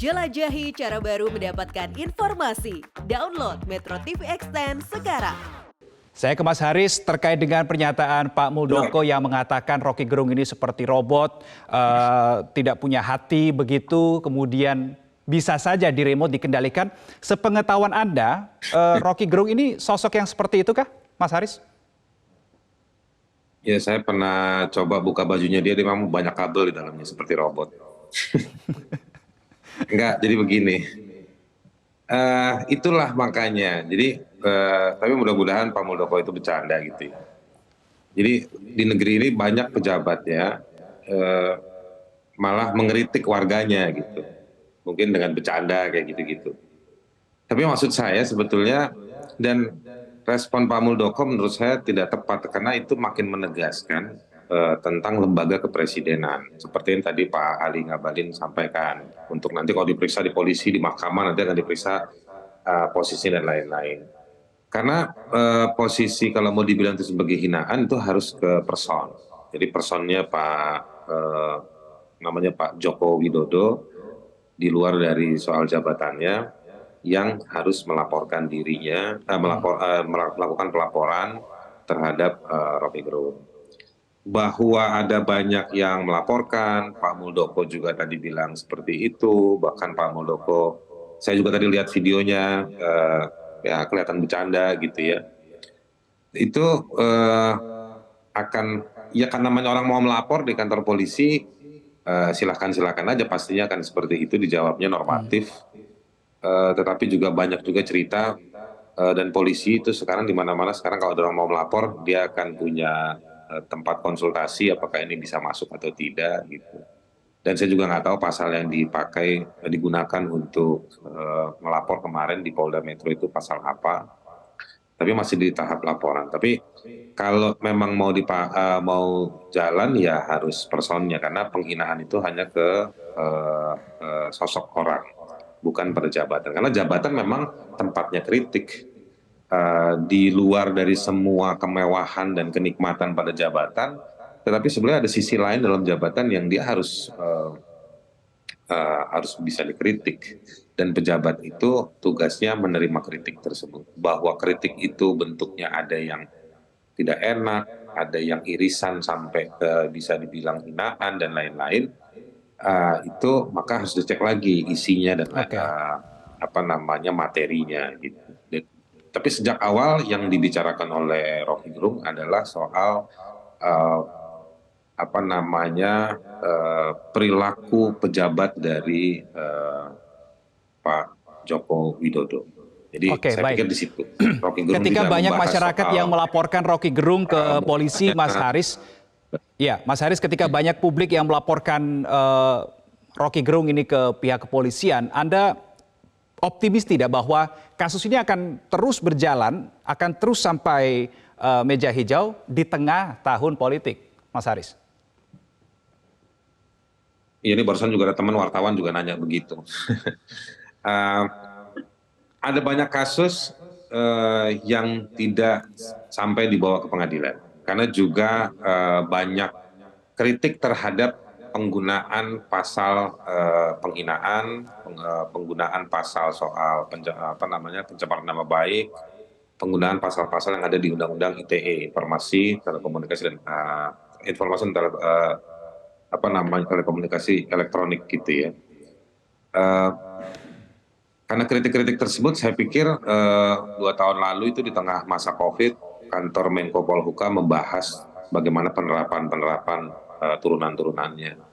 Jelajahi cara baru mendapatkan informasi. Download Metro TV Extend sekarang. Saya ke Mas Haris terkait dengan pernyataan Pak Muldoko yang mengatakan Rocky Gerung ini seperti robot, tidak punya hati begitu, kemudian bisa saja di remote dikendalikan. Sepengetahuan Anda, Rocky Gerung ini sosok yang seperti itu kah, Mas Haris? Ya, saya pernah coba buka bajunya dia memang banyak kabel di dalamnya seperti robot. Enggak, jadi begini. Itulah makanya. Jadi, tapi mudah-mudahan Pak Muldoko itu bercanda gitu ya. Jadi di negeri ini banyak pejabat ya, malah mengkritik warganya gitu. Mungkin dengan bercanda kayak gitu-gitu. Tapi maksud saya sebetulnya, dan respon Pak Muldoko menurut saya tidak tepat karena itu makin menegaskan tentang lembaga kepresidenan. Seperti yang tadi Pak Ali Ngabalin sampaikan, untuk nanti kalau diperiksa di polisi, di mahkamah nanti akan diperiksa posisi dan lain-lain. Karena posisi kalau mau dibilang itu sebagai hinaan itu harus ke person. Jadi personnya namanya Pak Joko Widodo, di luar dari soal jabatannya, yang harus melaporkan dirinya, melakukan pelaporan terhadap Rocky Gerung. Bahwa ada banyak yang melaporkan, Pak Muldoko juga tadi bilang seperti itu, bahkan Pak Muldoko, saya juga tadi lihat videonya, ya kelihatan bercanda gitu ya. Itu akan, ya kan namanya orang mau melapor di kantor polisi, silahkan aja, pastinya akan seperti itu, dijawabnya normatif. Tetapi juga banyak juga cerita, dan polisi itu sekarang di mana-mana sekarang kalau ada orang mau melapor, dia akan punya tempat konsultasi apakah ini bisa masuk atau tidak gitu. Dan saya juga nggak tahu pasal yang digunakan untuk melapor kemarin di Polda Metro itu pasal apa. Tapi masih di tahap laporan. Tapi kalau memang mau jalan ya harus personnya, karena penghinaan itu hanya ke sosok orang, bukan pada jabatan. Karena jabatan memang tempatnya kritik. Di luar dari semua kemewahan dan kenikmatan pada jabatan, tetapi sebenarnya ada sisi lain dalam jabatan yang dia harus bisa dikritik, dan pejabat itu tugasnya menerima kritik tersebut. Bahwa kritik itu bentuknya ada yang tidak enak, ada yang irisan sampai bisa dibilang hinaan dan lain-lain, itu maka harus dicek lagi isinya dan materinya gitu. Tapi sejak awal yang dibicarakan oleh Rocky Gerung adalah soal perilaku pejabat dari Pak Joko Widodo. Jadi saya pikir di situ. Rocky Gerung ketika banyak masyarakat soal, yang melaporkan Rocky Gerung ke polisi, Mas Haris, ya Mas Haris, ketika banyak publik yang melaporkan Rocky Gerung ini ke pihak kepolisian, Anda optimis tidak bahwa kasus ini akan terus berjalan, akan terus sampai meja hijau di tengah tahun politik, Mas Haris? Ini barusan juga ada teman wartawan juga nanya begitu. Ada banyak kasus yang tidak sampai dibawa ke pengadilan, karena juga banyak kritik terhadap penggunaan pasal penghinaan, penggunaan pasal soal pencemaran nama baik, penggunaan pasal-pasal yang ada di Undang-Undang ITE, Informasi Telekomunikasi dan telekomunikasi elektronik gitu ya. Karena kritik-kritik tersebut, saya pikir 2 tahun lalu itu di tengah masa COVID, kantor Menko Polhukam membahas bagaimana penerapan turunan-turunannya.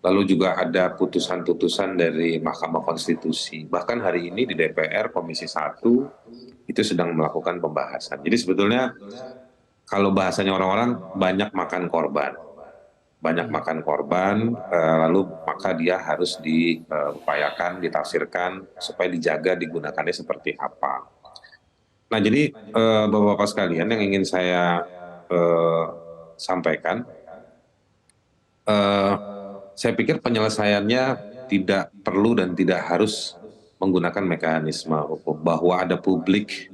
Lalu juga ada putusan-putusan dari Mahkamah Konstitusi. Bahkan hari ini di DPR Komisi 1 itu sedang melakukan pembahasan. Jadi sebetulnya kalau bahasanya orang-orang banyak makan korban. Lalu maka dia harus diupayakan, ditafsirkan supaya dijaga digunakannya seperti apa. Nah, jadi Bapak-Bapak sekalian, yang ingin saya sampaikan, saya pikir penyelesaiannya tidak perlu dan tidak harus menggunakan mekanisme hukum. Bahwa ada publik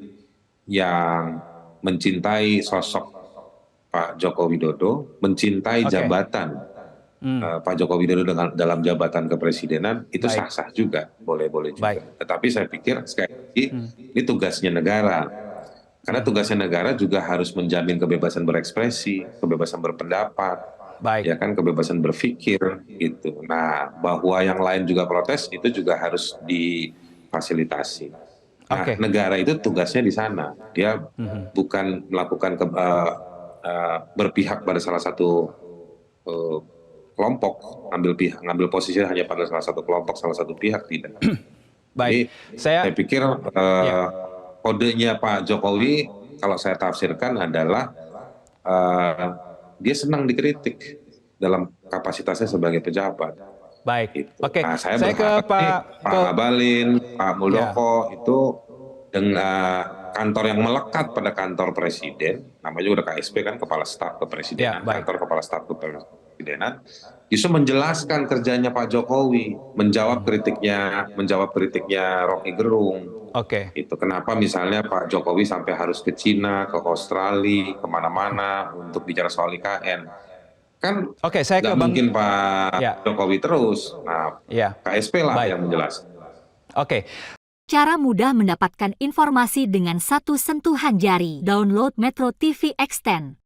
yang mencintai sosok Pak Joko Widodo, mencintai jabatan Pak Joko Widodo dalam jabatan kepresidenan itu Baik. sah-sah juga, boleh-boleh juga. Baik. Tetapi saya pikir sekali lagi ini tugasnya negara. Karena tugasnya negara juga harus menjamin kebebasan berekspresi, kebebasan berpendapat, Baik. ya kan, kebebasan berpikir gitu. Nah, bahwa yang lain juga protes itu juga harus difasilitasi. Nah, Oke. negara itu tugasnya di sana. Dia bukan melakukan berpihak pada salah satu kelompok, ngambil posisi hanya pada salah satu kelompok, salah satu pihak, tidak. Jadi Baik. saya pikir Ya. kodenya Pak Jokowi kalau saya tafsirkan adalah dia senang dikritik dalam kapasitasnya sebagai pejabat. Baik. Gitu. Oke. Nah, saya Saya ke berharap nih, Pak Ngabalin, Pak Muldoko itu dengan kantor yang melekat pada kantor presiden, namanya udah KSP kan, Kepala Staf Kepresidenan, Ya, baik. kantor Kepala Staf Kepresidenan, justru menjelaskan kerjanya Pak Jokowi, menjawab kritiknya Rocky Gerung. Oke. Itu kenapa misalnya Pak Jokowi sampai harus ke Cina, ke Australia, kemana-mana untuk bicara soal IKN. Kan Oke, saya ke nggak Bang. mungkin Pak Ya. Jokowi terus. Nah, Ya. KSP lah Baik. yang menjelaskan. Oke. Cara mudah mendapatkan informasi dengan satu sentuhan jari. Download Metro TV Extend.